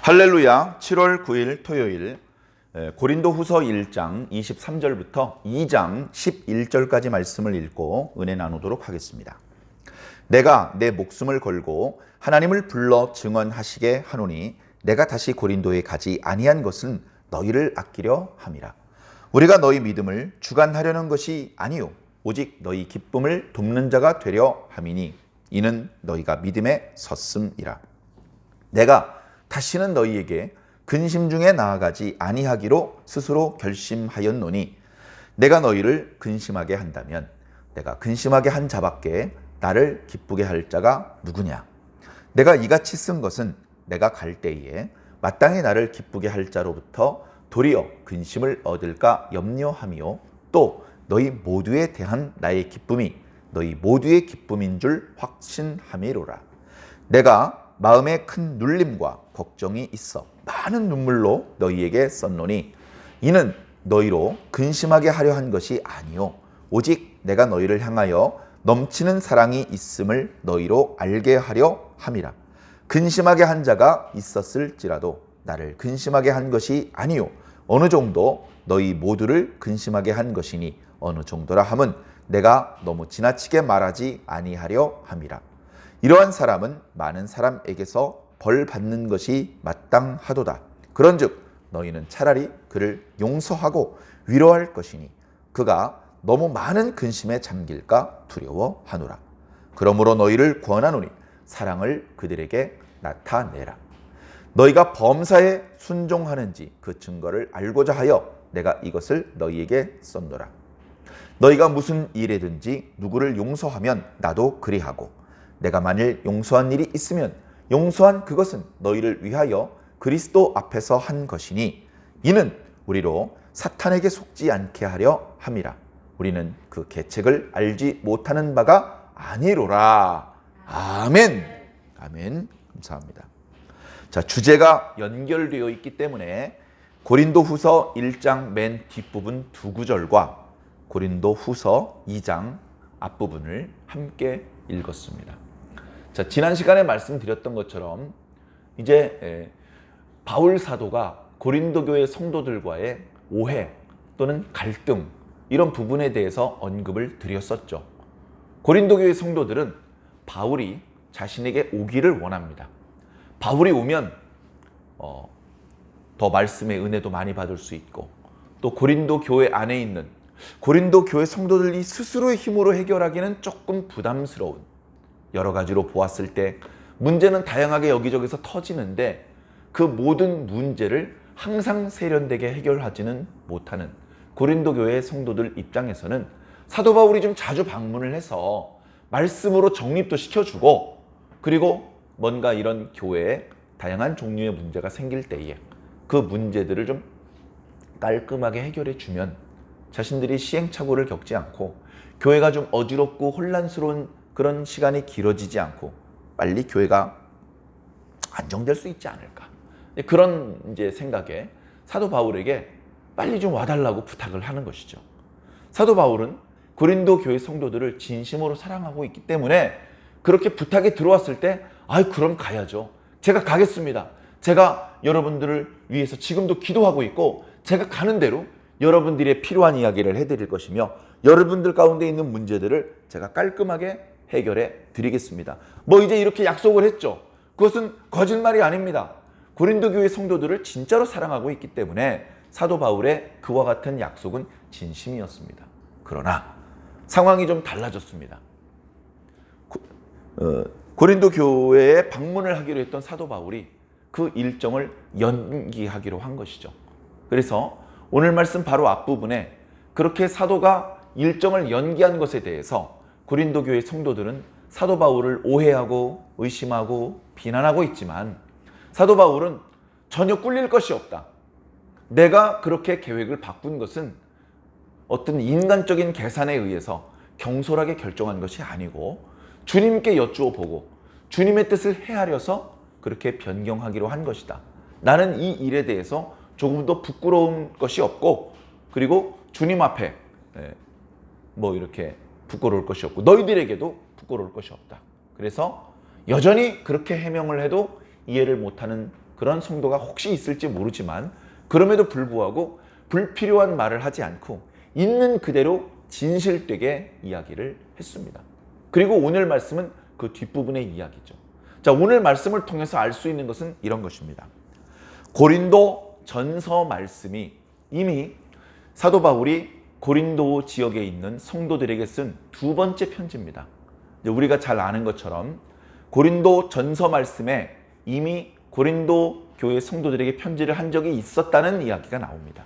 할렐루야. 7월 9일 토요일 고린도후서 1장 23절부터 2장 11절까지 말씀을 읽고 은혜 나누도록 하겠습니다. 내가 내 목숨을 걸고 하나님을 불러 증언하시게 하노니 내가 다시 고린도에 가지 아니한 것은 너희를 아끼려 함이라. 우리가 너희 믿음을 주관하려는 것이 아니요 오직 너희 기쁨을 돕는 자가 되려 함이니 이는 너희가 믿음에 섰음이라. 내가 다시는 너희에게 근심 중에 나아가지 아니하기로 스스로 결심하였노니 내가 너희를 근심하게 한다면 내가 근심하게 한 자밖에 나를 기쁘게 할 자가 누구냐. 내가 이같이 쓴 것은 내가 갈 때에 마땅히 나를 기쁘게 할 자로부터 도리어 근심을 얻을까 염려함이요 또 너희 모두에 대한 나의 기쁨이 너희 모두의 기쁨인 줄 확신함이로라. 내가 마음에 큰 눌림과 걱정이 있어 많은 눈물로 너희에게 썼노니 이는 너희로 근심하게 하려 한 것이 아니요 오직 내가 너희를 향하여 넘치는 사랑이 있음을 너희로 알게 하려 함이라. 근심하게 한 자가 있었을지라도 나를 근심하게 한 것이 아니요 어느 정도 너희 모두를 근심하게 한 것이니 어느 정도라 함은 내가 너무 지나치게 말하지 아니하려 함이라. 이러한 사람은 많은 사람에게서 벌 받는 것이 마땅하도다. 그런즉 너희는 차라리 그를 용서하고 위로할 것이니 그가 너무 많은 근심에 잠길까 두려워하노라. 그러므로 너희를 권하노니 사랑을 그들에게 나타내라. 너희가 범사에 순종하는지 그 증거를 알고자 하여 내가 이것을 너희에게 썼노라. 너희가 무슨 일에든지 누구를 용서하면 나도 그리하고 내가 만일 용서한 일이 있으면 용서한 그것은 너희를 위하여 그리스도 앞에서 한 것이니 이는 우리로 사탄에게 속지 않게 하려 함이라. 우리는 그 계책을 알지 못하는 바가 아니로라. 아멘. 아멘. 감사합니다. 자, 주제가 연결되어 있기 때문에 고린도후서 1장 맨 뒷부분 두 구절과 고린도후서 2장 앞부분을 함께 읽었습니다. 자, 지난 시간에 말씀드렸던 것처럼 이제 바울 사도가 고린도 교회 성도들과의 오해 또는 갈등 이런 부분에 대해서 언급을 드렸었죠. 고린도 교회 성도들은 바울이 자신에게 오기를 원합니다. 바울이 오면 더 말씀의 은혜도 많이 받을 수 있고 또 고린도 교회 안에 있는 고린도 교회 성도들이 스스로의 힘으로 해결하기는 조금 부담스러운 여러 가지로 보았을 때 문제는 다양하게 여기저기서 터지는데 그 모든 문제를 항상 세련되게 해결하지는 못하는 고린도 교회 성도들 입장에서는 사도 바울이 좀 자주 방문을 해서 말씀으로 정립도 시켜주고 그리고 뭔가 이런 교회에 다양한 종류의 문제가 생길 때에 그 문제들을 좀 깔끔하게 해결해 주면 자신들이 시행착오를 겪지 않고 교회가 좀 어지럽고 혼란스러운 그런 시간이 길어지지 않고 빨리 교회가 안정될 수 있지 않을까. 그런 이제 생각에 사도 바울에게 빨리 좀 와달라고 부탁을 하는 것이죠. 사도 바울은 고린도 교회 성도들을 진심으로 사랑하고 있기 때문에 그렇게 부탁이 들어왔을 때 그럼 가야죠. 제가 가겠습니다. 제가 여러분들을 위해서 지금도 기도하고 있고 제가 가는 대로 여러분들의 필요한 이야기를 해드릴 것이며 여러분들 가운데 있는 문제들을 제가 깔끔하게 해결해 드리겠습니다. 이제 이렇게 약속을 했죠. 그것은 거짓말이 아닙니다. 고린도 교회 성도들을 진짜로 사랑하고 있기 때문에 사도 바울의 그와 같은 약속은 진심이었습니다. 그러나 상황이 좀 달라졌습니다. 고린도 교회에 방문을 하기로 했던 사도 바울이 그 일정을 연기하기로 한 것이죠. 그래서 오늘 말씀 바로 앞부분에 그렇게 사도가 일정을 연기한 것에 대해서 고린도 교회 성도들은 사도 바울을 오해하고 의심하고 비난하고 있지만 사도 바울은 전혀 꿀릴 것이 없다. 내가 그렇게 계획을 바꾼 것은 어떤 인간적인 계산에 의해서 경솔하게 결정한 것이 아니고 주님께 여쭈어 보고 주님의 뜻을 헤아려서 그렇게 변경하기로 한 것이다. 나는 이 일에 대해서 조금도 부끄러운 것이 없고 그리고 주님 앞에 이렇게 부끄러울 것이 없고 너희들에게도 부끄러울 것이 없다. 그래서 여전히 그렇게 해명을 해도 이해를 못하는 그런 성도가 혹시 있을지 모르지만 그럼에도 불구하고 불필요한 말을 하지 않고 있는 그대로 진실되게 이야기를 했습니다. 그리고 오늘 말씀은 그 뒷부분의 이야기죠. 자, 오늘 말씀을 통해서 알 수 있는 것은 이런 것입니다. 고린도 전서 말씀이 이미 사도 바울이 고린도 지역에 있는 성도들에게 쓴 두 번째 편지입니다. 우리가 잘 아는 것처럼 고린도 전서 말씀에 이미 고린도 교회 성도들에게 편지를 한 적이 있었다는 이야기가 나옵니다.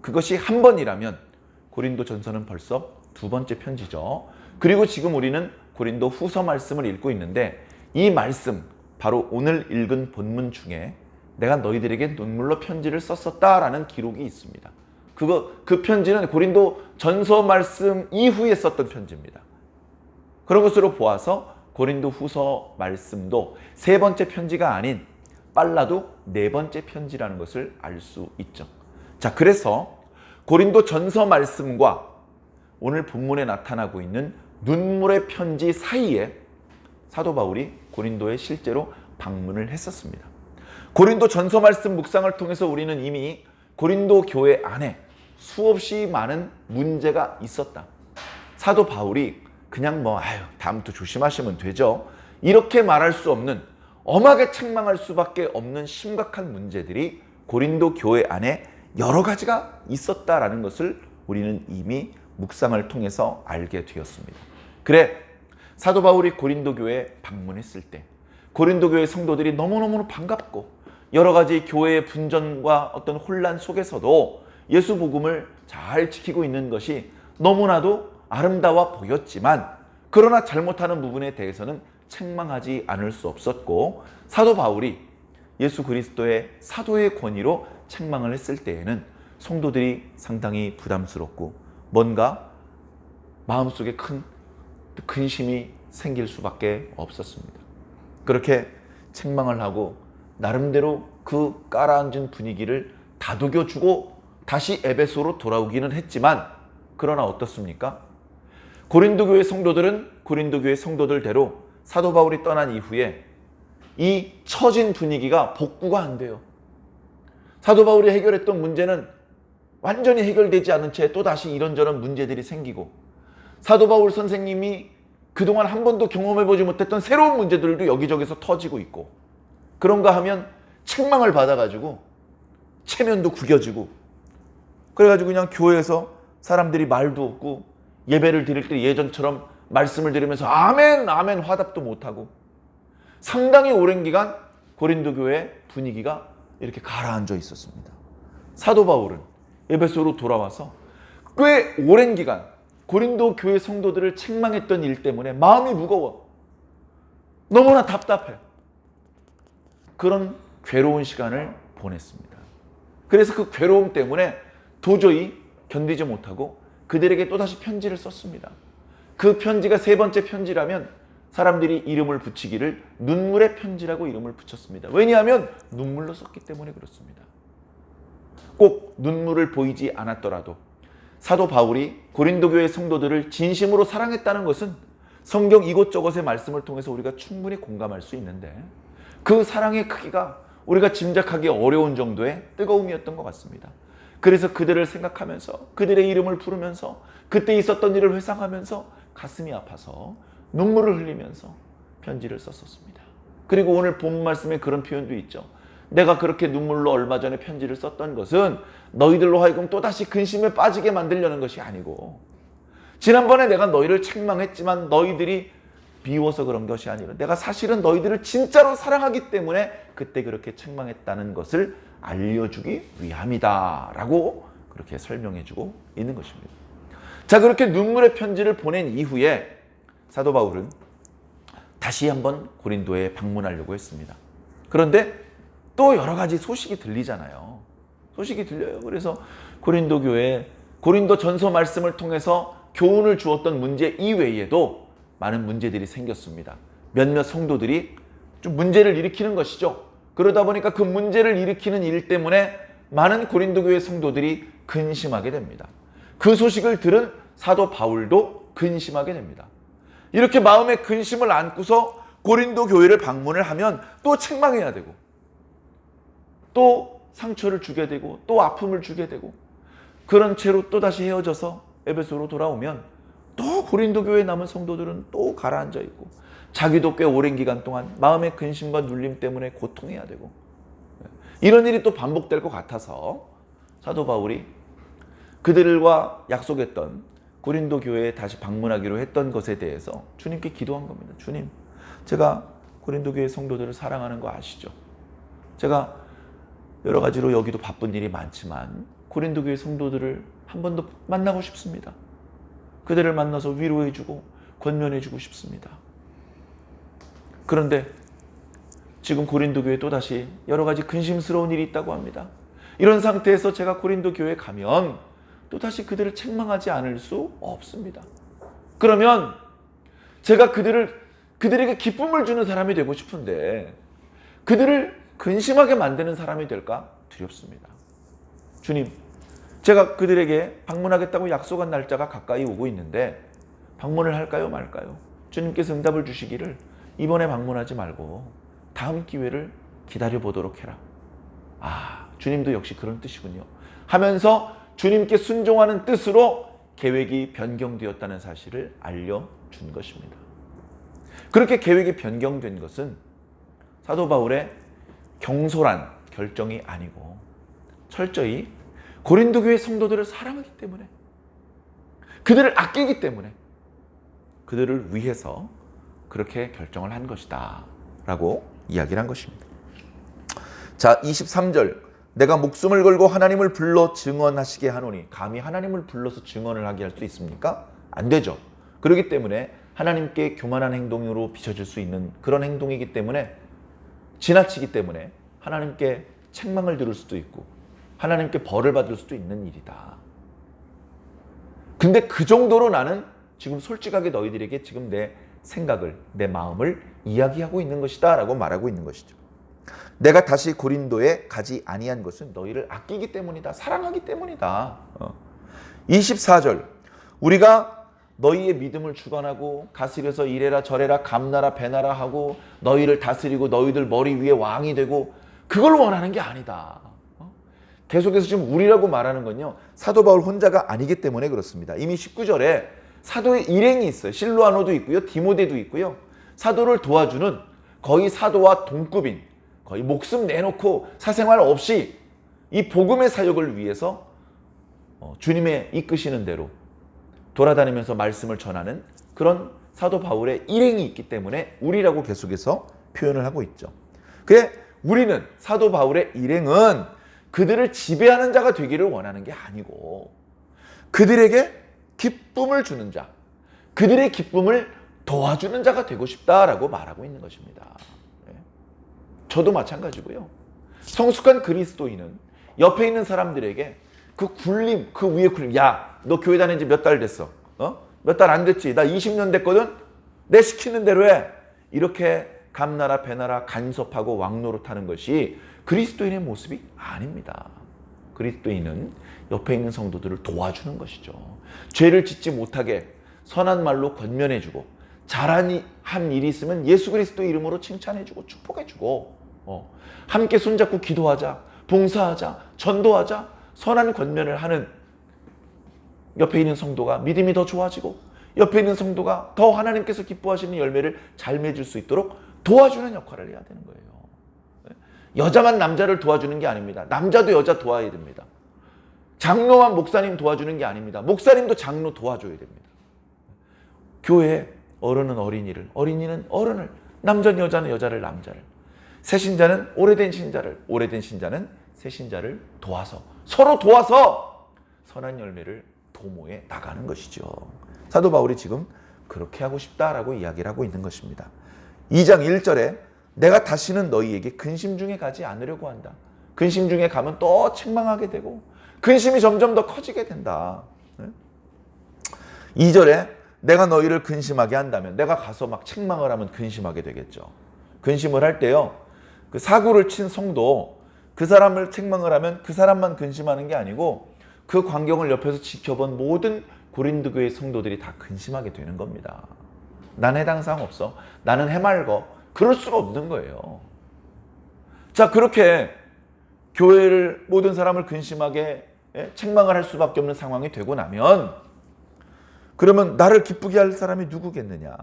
그것이 한 번이라면 고린도 전서는 벌써 두 번째 편지죠. 그리고 지금 우리는 고린도 후서 말씀을 읽고 있는데 이 말씀, 바로 오늘 읽은 본문 중에 내가 너희들에게 눈물로 편지를 썼었다라는 기록이 있습니다. 그 편지는 고린도 전서 말씀 이후에 썼던 편지입니다. 그런 것으로 보아서 고린도 후서 말씀도 세 번째 편지가 아닌 빨라도 네 번째 편지라는 것을 알 수 있죠. 자, 그래서 고린도 전서 말씀과 오늘 본문에 나타나고 있는 눈물의 편지 사이에 사도 바울이 고린도에 실제로 방문을 했었습니다. 고린도 전서 말씀 묵상을 통해서 우리는 이미 고린도 교회 안에 수없이 많은 문제가 있었다. 사도 바울이 그냥 다음부터 조심하시면 되죠, 이렇게 말할 수 없는, 엄하게 책망할 수밖에 없는 심각한 문제들이 고린도 교회 안에 여러 가지가 있었다라는 것을 우리는 이미 묵상을 통해서 알게 되었습니다. 그래, 사도 바울이 고린도 교회에 방문했을 때 고린도 교회 성도들이 너무너무 반갑고 여러 가지 교회의 분전과 어떤 혼란 속에서도 예수 복음을 잘 지키고 있는 것이 너무나도 아름다워 보였지만, 그러나 잘못하는 부분에 대해서는 책망하지 않을 수 없었고, 사도 바울이 예수 그리스도의 사도의 권위로 책망을 했을 때에는 성도들이 상당히 부담스럽고 뭔가 마음속에 큰 근심이 생길 수밖에 없었습니다. 그렇게 책망을 하고 나름대로 그 깔아앉은 분위기를 다독여주고 다시 에베소로 돌아오기는 했지만, 그러나 어떻습니까? 고린도 교회 성도들은 고린도 교회 성도들대로 사도 바울이 떠난 이후에 이 처진 분위기가 복구가 안 돼요. 사도 바울이 해결했던 문제는 완전히 해결되지 않은 채 또다시 이런저런 문제들이 생기고, 사도 바울 선생님이 그동안 한 번도 경험해보지 못했던 새로운 문제들도 여기저기서 터지고 있고, 그런가 하면 책망을 받아가지고 체면도 구겨지고, 그래가지고 그냥 교회에서 사람들이 말도 없고 예배를 드릴 때 예전처럼 말씀을 들으면서 아멘 아멘 화답도 못하고, 상당히 오랜 기간 고린도 교회 분위기가 이렇게 가라앉아 있었습니다. 사도 바울은 에베소로 돌아와서 꽤 오랜 기간 고린도 교회 성도들을 책망했던 일 때문에 마음이 무거워, 너무나 답답해, 그런 괴로운 시간을 보냈습니다. 그래서 그 괴로움 때문에 도저히 견디지 못하고 그들에게 또다시 편지를 썼습니다. 그 편지가 세 번째 편지라면 사람들이 이름을 붙이기를 눈물의 편지라고 이름을 붙였습니다. 왜냐하면 눈물로 썼기 때문에 그렇습니다. 꼭 눈물을 보이지 않았더라도 사도 바울이 고린도 교회 성도들을 진심으로 사랑했다는 것은 성경 이곳저곳의 말씀을 통해서 우리가 충분히 공감할 수 있는데, 그 사랑의 크기가 우리가 짐작하기 어려운 정도의 뜨거움이었던 것 같습니다. 그래서 그들을 생각하면서 그들의 이름을 부르면서 그때 있었던 일을 회상하면서 가슴이 아파서 눈물을 흘리면서 편지를 썼었습니다. 그리고 오늘 본 말씀에 그런 표현도 있죠. 내가 그렇게 눈물로 얼마 전에 편지를 썼던 것은 너희들로 하여금 또다시 근심에 빠지게 만들려는 것이 아니고, 지난번에 내가 너희를 책망했지만 너희들이 비워서 그런 것이 아니라 내가 사실은 너희들을 진짜로 사랑하기 때문에 그때 그렇게 책망했다는 것을 알려주기 위함이다 라고 그렇게 설명해주고 있는 것입니다. 자, 그렇게 눈물의 편지를 보낸 이후에 사도 바울은 다시 한번 고린도에 방문하려고 했습니다. 그런데 또 여러 가지 소식이 들리잖아요. 소식이 들려요. 그래서 고린도 교회, 고린도 전서 말씀을 통해서 교훈을 주었던 문제 이외에도 많은 문제들이 생겼습니다. 몇몇 성도들이 좀 문제를 일으키는 것이죠. 그러다 보니까 그 문제를 일으키는 일 때문에 많은 고린도 교회 성도들이 근심하게 됩니다. 그 소식을 들은 사도 바울도 근심하게 됩니다. 이렇게 마음에 근심을 안고서 고린도 교회를 방문을 하면 또 책망해야 되고, 또 상처를 주게 되고 또 아픔을 주게 되고 그런 채로 또다시 헤어져서 에베소로 돌아오면 또 고린도 교회에 남은 성도들은 또 가라앉아 있고 자기도 꽤 오랜 기간 동안 마음의 근심과 눌림 때문에 고통해야 되고 이런 일이 또 반복될 것 같아서 사도 바울이 그들과 약속했던 고린도 교회에 다시 방문하기로 했던 것에 대해서 주님께 기도한 겁니다. 주님, 제가 고린도 교회 성도들을 사랑하는 거 아시죠? 제가 여러 가지로 여기도 바쁜 일이 많지만 고린도 교회 성도들을 한 번 더 만나고 싶습니다. 그들을 만나서 위로해주고 권면해주고 싶습니다. 그런데 지금 고린도 교회에 또다시 여러 가지 근심스러운 일이 있다고 합니다. 이런 상태에서 제가 고린도 교회에 가면 또다시 그들을 책망하지 않을 수 없습니다. 그러면 제가 그들에게 기쁨을 주는 사람이 되고 싶은데 그들을 근심하게 만드는 사람이 될까 두렵습니다. 주님, 제가 그들에게 방문하겠다고 약속한 날짜가 가까이 오고 있는데 방문을 할까요 말까요? 주님께서 응답을 주시기를 이번에 방문하지 말고 다음 기회를 기다려보도록 해라. 주님도 역시 그런 뜻이군요 하면서 주님께 순종하는 뜻으로 계획이 변경되었다는 사실을 알려준 것입니다. 그렇게 계획이 변경된 것은 사도 바울의 경솔한 결정이 아니고 철저히 고린도 교회 성도들을 사랑하기 때문에 그들을 아끼기 때문에 그들을 위해서 그렇게 결정을 한 것이다 라고 이야기를 한 것입니다. 자, 23절 내가 목숨을 걸고 하나님을 불러 증언하시게 하노니 감히 하나님을 불러서 증언을 하게 할 수 있습니까? 안 되죠. 그렇기 때문에 하나님께 교만한 행동으로 비춰질 수 있는 그런 행동이기 때문에 지나치기 때문에 하나님께 책망을 들을 수도 있고 하나님께 벌을 받을 수도 있는 일이다. 근데 그 정도로 나는 지금 솔직하게 너희들에게 지금 내 생각을 내 마음을 이야기하고 있는 것이다 라고 말하고 있는 것이죠. 내가 다시 고린도에 가지 아니한 것은 너희를 아끼기 때문이다. 사랑하기 때문이다. 24절 우리가 너희의 믿음을 주관하고 가스려서 이래라 저래라 감나라 배나라 하고 너희를 다스리고 너희들 머리 위에 왕이 되고 그걸 원하는 게 아니다. 계속해서 지금 우리라고 말하는 건요 사도 바울 혼자가 아니기 때문에 그렇습니다. 이미 19절에 사도의 일행이 있어요. 실로아노도 있고요 디모데도 있고요. 사도를 도와주는 거의 사도와 동급인 거의 목숨 내놓고 사생활 없이 이 복음의 사역을 위해서 주님의 이끄시는 대로 돌아다니면서 말씀을 전하는 그런 사도 바울의 일행이 있기 때문에 우리라고 계속해서 표현을 하고 있죠. 그래 우리는 사도 바울의 일행은 그들을 지배하는 자가 되기를 원하는 게 아니고 그들에게 기쁨을 주는 자, 그들의 기쁨을 도와주는 자가 되고 싶다라고 말하고 있는 것입니다. 저도 마찬가지고요. 성숙한 그리스도인은 옆에 있는 사람들에게 그 굴림, 그 위에 굴림. 야, 너 교회 다닌 지 몇 달 됐어? 몇 달 안 됐지? 나 20년 됐거든? 내 시키는 대로 해. 이렇게 감나라 배나라 간섭하고 왕노릇하는 것이 그리스도인의 모습이 아닙니다. 그리스도인은 옆에 있는 성도들을 도와주는 것이죠. 죄를 짓지 못하게 선한 말로 권면해주고 잘한 일이 있으면 예수 그리스도 이름으로 칭찬해주고 축복해주고 함께 손잡고 기도하자, 봉사하자, 전도하자, 선한 권면을 하는 옆에 있는 성도가 믿음이 더 좋아지고 옆에 있는 성도가 더 하나님께서 기뻐하시는 열매를 잘 맺을 수 있도록 도와주는 역할을 해야 되는 거예요. 여자만 남자를 도와주는 게 아닙니다. 남자도 여자 도와야 됩니다. 장로만 목사님 도와주는 게 아닙니다. 목사님도 장로 도와줘야 됩니다. 교회에 어른은 어린이를, 어린이는 어른을, 남자는 여자는 여자를, 남자를, 새신자는 오래된 신자를, 오래된 신자는 새신자를 도와서 서로 도와서 선한 열매를 도모해 나가는 것이죠. 사도 바울이 지금 그렇게 하고 싶다라고 이야기를 하고 있는 것입니다. 2장 1절에 내가 다시는 너희에게 근심 중에 가지 않으려고 한다. 근심 중에 가면 또 책망하게 되고 근심이 점점 더 커지게 된다. 2절에 내가 너희를 근심하게 한다면 내가 가서 막 책망을 하면 근심하게 되겠죠. 근심을 할 때요. 그 사고를 친 성도 그 사람을 책망을 하면 그 사람만 근심하는 게 아니고 그 광경을 옆에서 지켜본 모든 고린도 교회 성도들이 다 근심하게 되는 겁니다. 난 해당 사항 없어. 나는 해맑어. 그럴 수가 없는 거예요. 자, 그렇게 교회를 모든 사람을 근심하게 책망을 할 수밖에 없는 상황이 되고 나면 그러면 나를 기쁘게 할 사람이 누구겠느냐.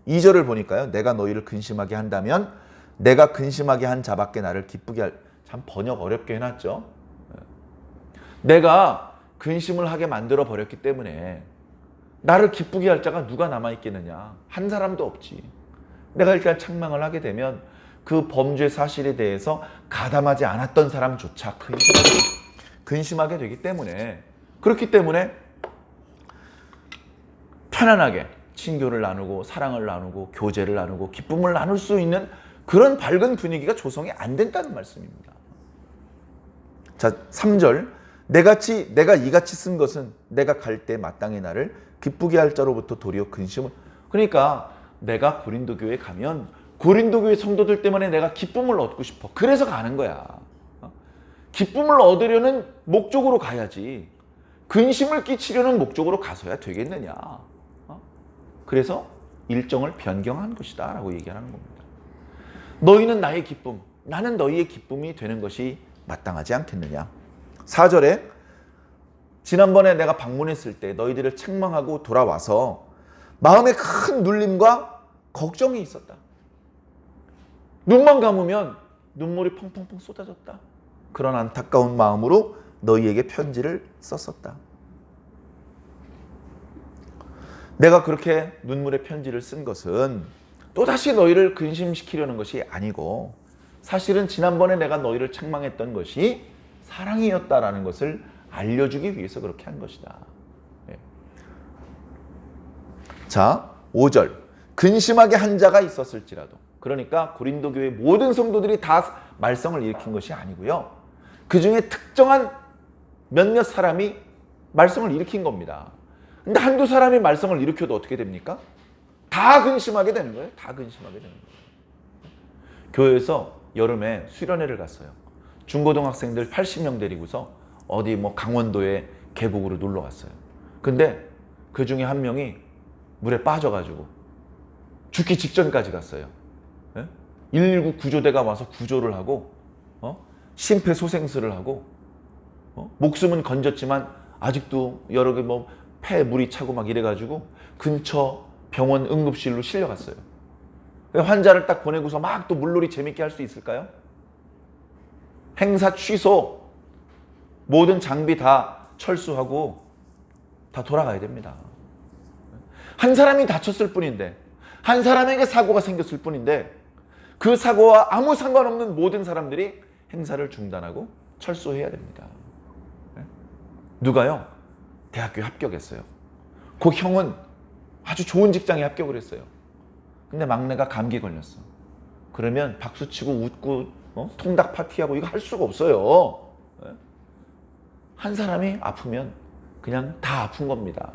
2절을 보니까요. 내가 너희를 근심하게 한다면 내가 근심하게 한 자밖에 나를 기쁘게 할. 참 번역 어렵게 해놨죠. 내가 근심을 하게 만들어 버렸기 때문에 나를 기쁘게 할 자가 누가 남아있겠느냐. 한 사람도 없지. 내가 일단 책망을 하게 되면 그 범죄 사실에 대해서 가담하지 않았던 사람조차 근심하게 되기 때문에, 그렇기 때문에 편안하게 친교를 나누고 사랑을 나누고 교제를 나누고 기쁨을 나눌 수 있는 그런 밝은 분위기가 조성이 안 된다는 말씀입니다. 자, 3절. 내가 이같이 쓴 것은 내가 갈 때 마땅히 나를 기쁘게 할 자로부터 도리어 근심을. 그러니까 내가 고린도 교회에 가면 고린도 교회 성도들 때문에 내가 기쁨을 얻고 싶어. 그래서 가는 거야. 기쁨을 얻으려는 목적으로 가야지. 근심을 끼치려는 목적으로 가서야 되겠느냐. 그래서 일정을 변경한 것이다 라고 얘기하는 겁니다. 너희는 나의 기쁨, 나는 너희의 기쁨이 되는 것이 마땅하지 않겠느냐. 4절에 지난번에 내가 방문했을 때 너희들을 책망하고 돌아와서 마음에 큰 눌림과 걱정이 있었다. 눈만 감으면 눈물이 펑펑펑 쏟아졌다. 그런 안타까운 마음으로 너희에게 편지를 썼었다. 내가 그렇게 눈물의 편지를 쓴 것은 또다시 너희를 근심시키려는 것이 아니고 사실은 지난번에 내가 너희를 책망했던 것이 사랑이었다라는 것을 알려주기 위해서 그렇게 한 것이다. 자, 5절. 근심하게 한 자가 있었을지라도. 그러니까 고린도 교회 모든 성도들이 다 말썽을 일으킨 것이 아니고요. 그 중에 특정한 몇몇 사람이 말썽을 일으킨 겁니다. 근데 한두 사람이 말썽을 일으켜도 어떻게 됩니까? 다 근심하게 되는 거예요. 다 근심하게 되는 거예요. 교회에서 여름에 수련회를 갔어요. 중고등학생들 80명 데리고서 어디 강원도에 계곡으로 놀러 갔어요. 근데 그 중에 한 명이 물에 빠져가지고 죽기 직전까지 갔어요. 119 구조대가 와서 구조를 하고 심폐소생술을 하고 목숨은 건졌지만 아직도 여러 개 폐에 물이 차고 막 이래가지고 근처 병원 응급실로 실려갔어요. 환자를 딱 보내고서 막 또 물놀이 재밌게 할 수 있을까요? 행사 취소, 모든 장비 다 철수하고 다 돌아가야 됩니다. 한 사람이 다쳤을 뿐인데, 한 사람에게 사고가 생겼을 뿐인데 그 사고와 아무 상관없는 모든 사람들이 행사를 중단하고 철수해야 됩니다. 누가요? 대학교에 합격했어요. 그 형은 아주 좋은 직장에 합격을 했어요. 근데 막내가 감기 걸렸어. 그러면 박수치고 웃고 통닭 파티하고 이거 할 수가 없어요. 한 사람이 아프면 그냥 다 아픈 겁니다.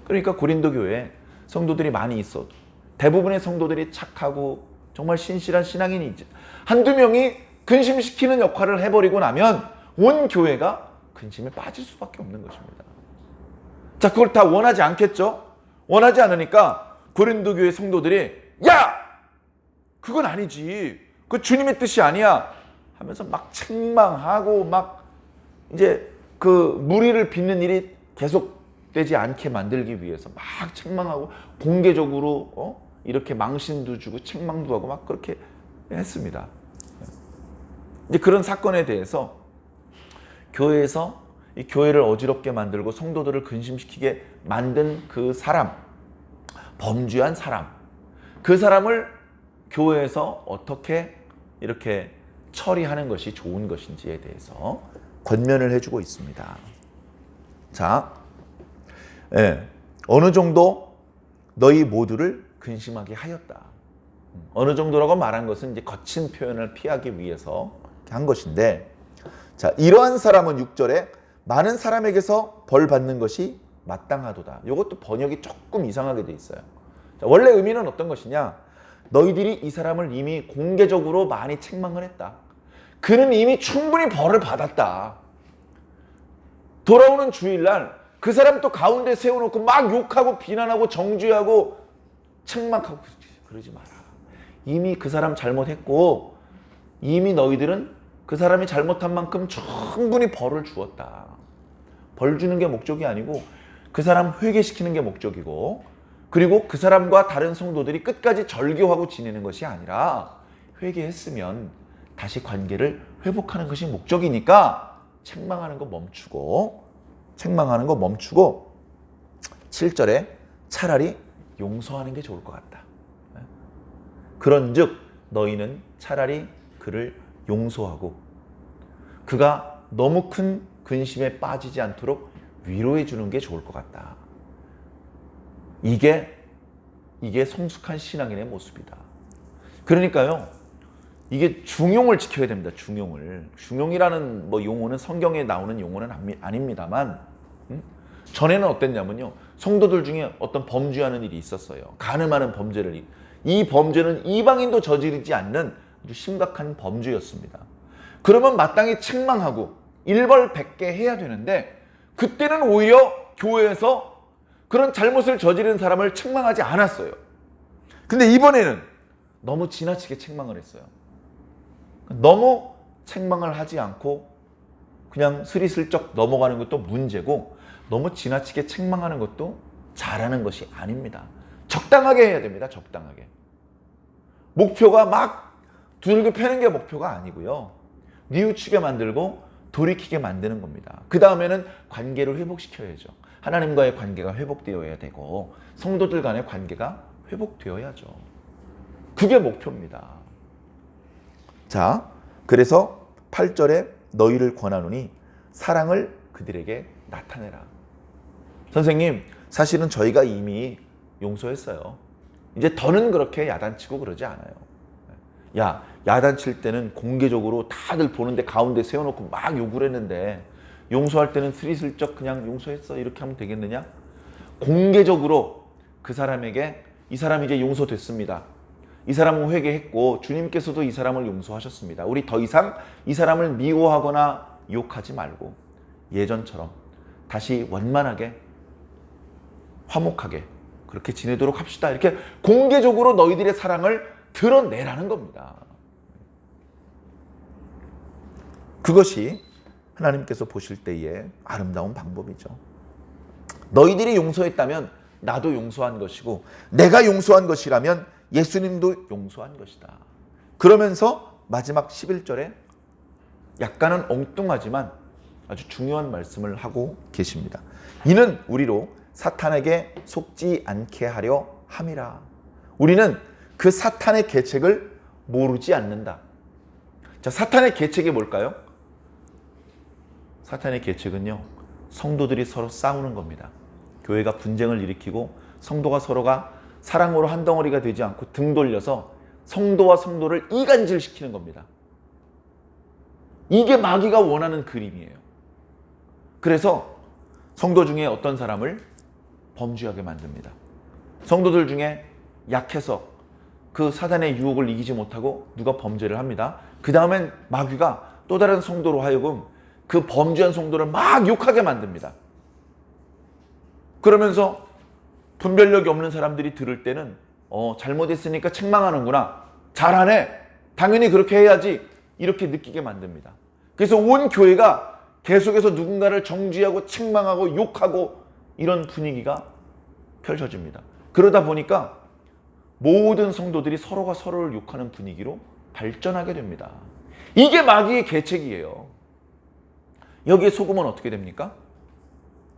그러니까 고린도 교회에 성도들이 많이 있어도 대부분의 성도들이 착하고 정말 신실한 신앙인이지 한두 명이 근심시키는 역할을 해버리고 나면 온 교회가 근심에 빠질 수밖에 없는 것입니다. 자, 그걸 다 원하지 않겠죠? 원하지 않으니까 고린도 교회 성도들이 야! 그건 아니지. 그 주님의 뜻이 아니야. 하면서 막 책망하고 막 이제 그 무리를 빚는 일이 계속되지 않게 만들기 위해서 막 책망하고 공개적으로 이렇게 망신도 주고 책망도 하고 막 그렇게 했습니다. 이제 그런 사건에 대해서 교회에서 이 교회를 어지럽게 만들고 성도들을 근심시키게 만든 그 사람, 범죄한 사람, 그 사람을 교회에서 어떻게 이렇게 처리하는 것이 좋은 것인지에 대해서 권면을 해주고 있습니다. 자, 어느 정도 너희 모두를 근심하게 하였다. 어느 정도라고 말한 것은 이제 거친 표현을 피하기 위해서 한 것인데, 자, 이러한 사람은 6절에 많은 사람에게서 벌 받는 것이 마땅하도다. 이것도 번역이 조금 이상하게 돼 있어요. 자, 원래 의미는 어떤 것이냐? 너희들이 이 사람을 이미 공개적으로 많이 책망을 했다. 그는 이미 충분히 벌을 받았다. 돌아오는 주일날 그 사람 또 가운데 세워놓고 막 욕하고 비난하고 정죄하고 책망하고 그러지 마라. 이미 그 사람 잘못했고 이미 너희들은 그 사람이 잘못한 만큼 충분히 벌을 주었다. 벌 주는 게 목적이 아니고 그 사람 회개시키는 게 목적이고, 그리고 그 사람과 다른 성도들이 끝까지 절교하고 지내는 것이 아니라 회개했으면 다시 관계를 회복하는 것이 목적이니까 책망하는 거 멈추고 7절에 차라리 용서하는 게 좋을 것 같다. 그런즉 너희는 차라리 그를 용서하고 그가 너무 큰 근심에 빠지지 않도록 위로해 주는 게 좋을 것 같다. 이게 성숙한 신앙인의 모습이다. 그러니까요, 이게 중용을 지켜야 됩니다. 중용이라는 용어는 성경에 나오는 용어는 아닙니다만, 전에는 어땠냐면요, 성도들 중에 어떤 범죄하는 일이 있었어요. 간음하는 범죄를. 이 범죄는 이방인도 저지르지 않는 아주 심각한 범죄였습니다. 그러면 마땅히 책망하고 일벌백계 해야 되는데, 그때는 오히려 교회에서 그런 잘못을 저지른 사람을 책망하지 않았어요. 근데 이번에는 너무 지나치게 책망을 했어요. 너무 책망을 하지 않고 그냥 스리슬쩍 넘어가는 것도 문제고, 너무 지나치게 책망하는 것도 잘하는 것이 아닙니다. 적당하게 해야 됩니다. 적당하게. 목표가 막 두들겨 패는 게 목표가 아니고요, 뉘우치게 만들고 돌이키게 만드는 겁니다. 그 다음에는 관계를 회복시켜야죠. 하나님과의 관계가 회복되어야 되고 성도들 간의 관계가 회복되어야죠. 그게 목표입니다. 자, 그래서 8절에 너희를 권하노니 사랑을 그들에게 나타내라. 선생님, 사실은 저희가 이미 용서했어요. 이제 더는 그렇게 야단치고 그러지 않아요. 야, 야단칠 때는 공개적으로 다들 보는데 가운데 세워놓고 막 욕을 했는데, 용서할 때는 스리슬쩍 그냥 용서했어 이렇게 하면 되겠느냐? 공개적으로 그 사람에게 이 사람이 이제 용서됐습니다. 이 사람은 회개했고 주님께서도 이 사람을 용서하셨습니다. 우리 더 이상 이 사람을 미워하거나 욕하지 말고 예전처럼 다시 원만하게 화목하게 그렇게 지내도록 합시다. 이렇게 공개적으로 너희들의 사랑을 드러내라는 겁니다. 그것이 하나님께서 보실 때의 아름다운 방법이죠. 너희들이 용서했다면 나도 용서한 것이고, 내가 용서한 것이라면 예수님도 용서한 것이다. 그러면서 마지막 11절에 약간은 엉뚱하지만 아주 중요한 말씀을 하고 계십니다. 이는 우리로 사탄에게 속지 않게 하려 함이라. 우리는 그 사탄의 계책을 모르지 않는다. 자, 사탄의 계책이 뭘까요? 사탄의 계책은요, 성도들이 서로 싸우는 겁니다. 교회가 분쟁을 일으키고 성도가 서로가 사랑으로 한 덩어리가 되지 않고 등 돌려서 성도와 성도를 이간질시키는 겁니다. 이게 마귀가 원하는 그림이에요. 그래서 성도 중에 어떤 사람을 범죄하게 만듭니다. 성도들 중에 약해서 그 사단의 유혹을 이기지 못하고 누가 범죄를 합니다. 그 다음엔 마귀가 또 다른 성도로 하여금 그 범죄한 성도를 막 욕하게 만듭니다. 그러면서 분별력이 없는 사람들이 들을 때는 잘못했으니까 책망하는구나, 잘하네, 당연히 그렇게 해야지, 이렇게 느끼게 만듭니다. 그래서 온 교회가 계속해서 누군가를 정죄하고 책망하고 욕하고 이런 분위기가 펼쳐집니다. 그러다 보니까 모든 성도들이 서로가 서로를 욕하는 분위기로 발전하게 됩니다. 이게 마귀의 계책이에요. 여기에 속으면 어떻게 됩니까?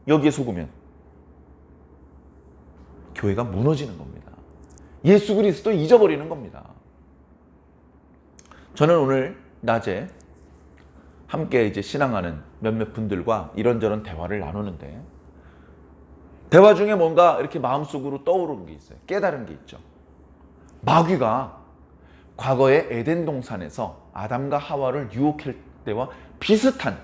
여기에 속으면 교회가 무너지는 겁니다. 예수 그리스도 잊어버리는 겁니다. 저는 오늘 낮에 함께 이제 신앙하는 몇몇 분들과 이런저런 대화를 나누는데, 대화 중에 뭔가 이렇게 마음속으로 떠오르는 게 있어요. 깨달은 게 있죠. 마귀가 과거의 에덴 동산에서 아담과 하와를 유혹할 때와 비슷한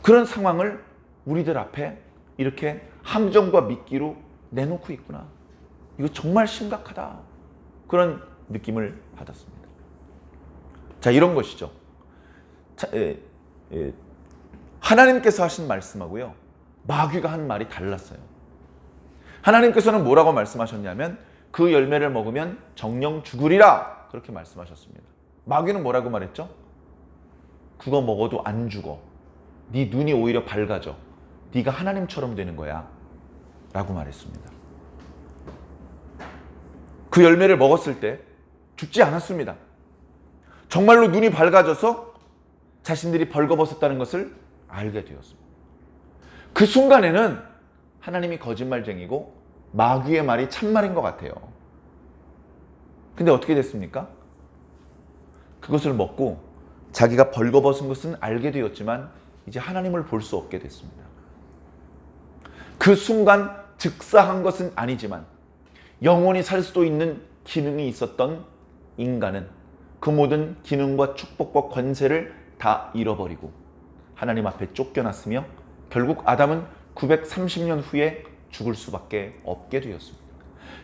그런 상황을 우리들 앞에 이렇게 함정과 미끼로 내놓고 있구나. 이거 정말 심각하다. 그런 느낌을 받았습니다. 자, 이런 것이죠. 자, 하나님께서 하신 말씀하고요, 마귀가 한 말이 달랐어요. 하나님께서는 뭐라고 말씀하셨냐면 그 열매를 먹으면 정령 죽으리라, 그렇게 말씀하셨습니다. 마귀는 뭐라고 말했죠? 그거 먹어도 안 죽어. 네 눈이 오히려 밝아져. 네가 하나님처럼 되는 거야. 라고 말했습니다. 그 열매를 먹었을 때 죽지 않았습니다. 정말로 눈이 밝아져서 자신들이 벌거벗었다는 것을 알게 되었습니다. 그 순간에는 하나님이 거짓말쟁이고 마귀의 말이 참말인 것 같아요. 근데 어떻게 됐습니까? 그것을 먹고 자기가 벌거벗은 것은 알게 되었지만 이제 하나님을 볼 수 없게 됐습니다. 그 순간 즉사한 것은 아니지만 영원히 살 수도 있는 기능이 있었던 인간은 그 모든 기능과 축복과 권세를 다 잃어버리고 하나님 앞에 쫓겨났으며 결국 아담은 930년 후에 죽을 수밖에 없게 되었습니다.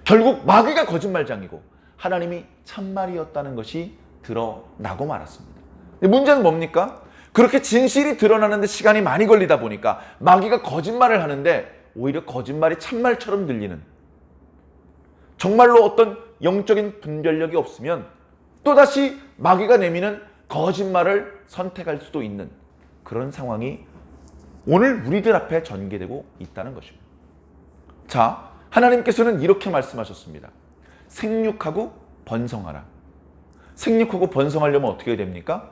결국 마귀가 거짓말장이고 하나님이 참말이었다는 것이 드러나고 말았습니다. 문제는 뭡니까? 그렇게 진실이 드러나는데 시간이 많이 걸리다 보니까 마귀가 거짓말을 하는데 오히려 거짓말이 참말처럼 들리는, 정말로 어떤 영적인 분별력이 없으면 또다시 마귀가 내미는 거짓말을 선택할 수도 있는 그런 상황이 오늘 우리들 앞에 전개되고 있다는 것입니다. 자, 하나님께서는 이렇게 말씀하셨습니다. 생육하고 번성하라. 생육하고 번성하려면 어떻게 됩니까?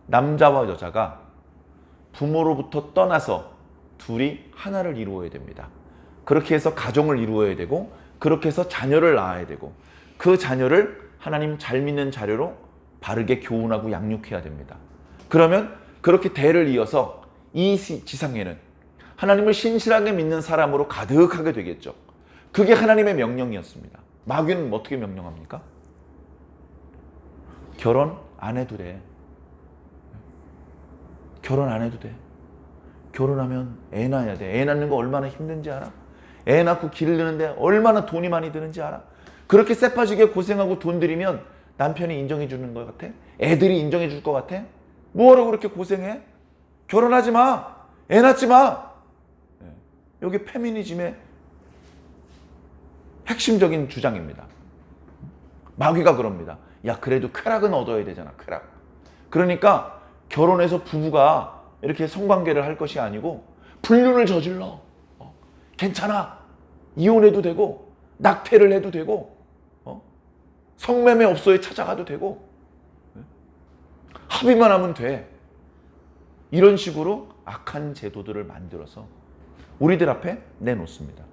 남자와 여자가 부모로부터 떠나서 둘이 하나를 이루어야 됩니다. 그렇게 해서 가정을 이루어야 되고 그렇게 해서 자녀를 낳아야 되고 그 자녀를 하나님 잘 믿는 자녀로 바르게 교훈하고 양육해야 됩니다. 그러면 그렇게 대를 이어서 이 지상에는 하나님을 신실하게 믿는 사람으로 가득하게 되겠죠. 그게 하나님의 명령이었습니다. 마귀는 어떻게 명령합니까? 결혼 안 해도 돼. 결혼 안 해도 돼. 결혼하면 애 낳아야 돼. 애 낳는 거 얼마나 힘든지 알아? 애 낳고 기르는데 얼마나 돈이 많이 드는지 알아? 그렇게 쎄빠지게 고생하고 돈 들이면 남편이 인정해 주는 것 같아? 애들이 인정해 줄 것 같아? 뭐하러 그렇게 고생해? 결혼하지 마. 애 낳지 마. 여기 페미니즘의 핵심적인 주장입니다. 마귀가 그럽니다. 야, 그래도 쾌락은 얻어야 되잖아. 쾌락. 그러니까 결혼해서 부부가 이렇게 성관계를 할 것이 아니고 불륜을 저질러. 괜찮아. 이혼해도 되고 낙태를 해도 되고 성매매 업소에 찾아가도 되고 합의만 하면 돼. 이런 식으로 악한 제도들을 만들어서 우리들 앞에 내놓습니다.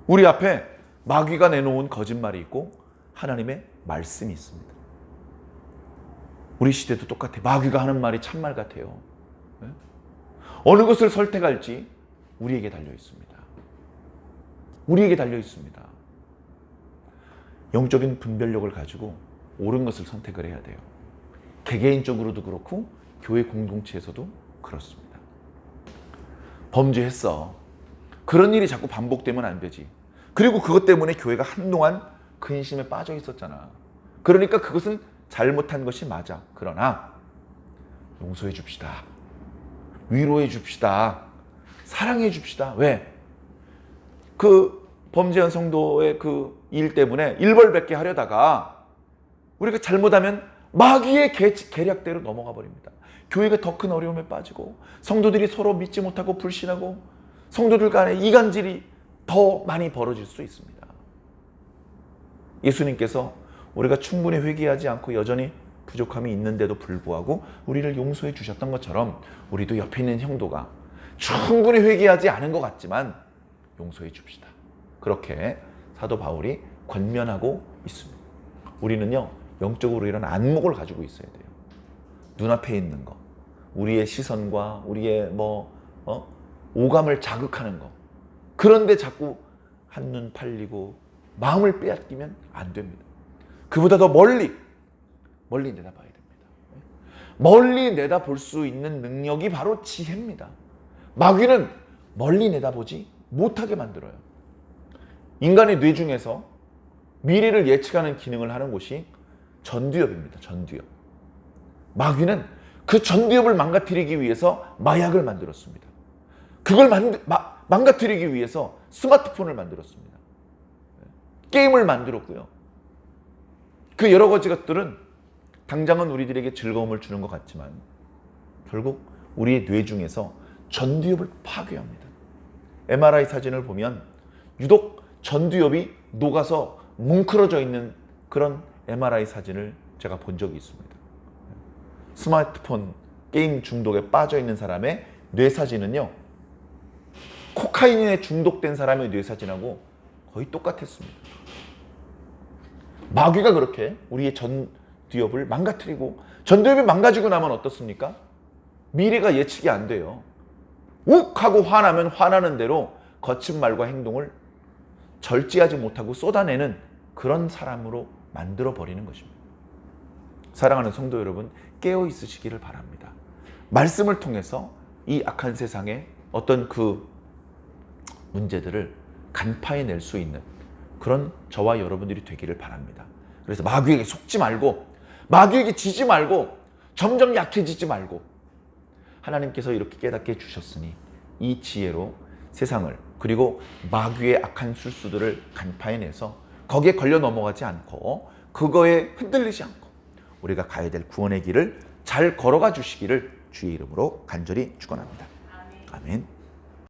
우리 앞에 마귀가 내놓은 거짓말이 있고 하나님의 말씀이 있습니다. 우리 시대도 똑같아. 마귀가 하는 말이 참말 같아요. 어느 것을 선택할지 우리에게 달려 있습니다. 우리에게 달려 있습니다. 영적인 분별력을 가지고 옳은 것을 선택을 해야 돼요. 개개인적으로도 그렇고 교회 공동체에서도 그렇습니다. 범죄했어. 그런 일이 자꾸 반복되면 안 되지. 그리고 그것 때문에 교회가 한동안 근심에 빠져 있었잖아. 그러니까 그것은 잘못한 것이 맞아. 그러나 용서해 줍시다. 위로해 줍시다. 사랑해 줍시다. 왜? 그 범죄한 성도의 그 일 때문에 일벌백계 하려다가 우리가 잘못하면 마귀의 계략대로 넘어가 버립니다. 교회가 더 큰 어려움에 빠지고 성도들이 서로 믿지 못하고 불신하고 성도들 간에 이간질이 더 많이 벌어질 수 있습니다. 예수님께서 우리가 충분히 회개하지 않고 여전히 부족함이 있는데도 불구하고 우리를 용서해 주셨던 것처럼 우리도 옆에 있는 형도가 충분히 회개하지 않은 것 같지만 용서해 줍시다. 그렇게 사도 바울이 권면하고 있습니다. 우리는요, 영적으로 이런 안목을 가지고 있어야 돼요. 눈앞에 있는 거, 우리의 시선과 우리의 오감을 자극하는 거, 그런데 자꾸 한눈 팔리고 마음을 빼앗기면 안 됩니다. 그보다 더 멀리 내다봐야 됩니다. 멀리 내다볼 수 있는 능력이 바로 지혜입니다. 마귀는 멀리 내다보지 못하게 만들어요. 인간의 뇌 중에서 미래를 예측하는 기능을 하는 곳이 전두엽입니다. 전두엽. 마귀는 그 전두엽을 망가뜨리기 위해서 마약을 만들었습니다. 그걸 망가뜨리기 위해서 스마트폰을 만들었습니다. 게임을 만들었고요. 그 여러 가지 것들은 당장은 우리들에게 즐거움을 주는 것 같지만 결국 우리의 뇌 중에서 전두엽을 파괴합니다. MRI 사진을 보면 유독 전두엽이 녹아서 뭉클어져 있는 그런 MRI 사진을 제가 본 적이 있습니다. 스마트폰 게임 중독에 빠져 있는 사람의 뇌 사진은요, 코카인에 중독된 사람의 뇌 사진하고 거의 똑같았습니다. 마귀가 그렇게 우리의 전두엽을 망가뜨리고, 전두엽이 망가지고 나면 어떻습니까? 미래가 예측이 안 돼요. 욱 하고 화나면 화나는 대로 거친 말과 행동을 절제하지 못하고 쏟아내는 그런 사람으로 만들어 버리는 것입니다. 사랑하는 성도 여러분, 깨어 있으시기를 바랍니다. 말씀을 통해서 이 악한 세상의 어떤 그 문제들을 간파해낼 수 있는 그런 저와 여러분들이 되기를 바랍니다. 그래서 마귀에게 속지 말고, 마귀에게 지지 말고, 점점 약해지지 말고, 하나님께서 이렇게 깨닫게 해주셨으니 이 지혜로 세상을, 그리고 마귀의 악한 술수들을 간파해내서 거기에 걸려 넘어가지 않고, 그거에 흔들리지 않고 우리가 가야 될 구원의 길을 잘 걸어가 주시기를 주의 이름으로 간절히 축원합니다. 아멘.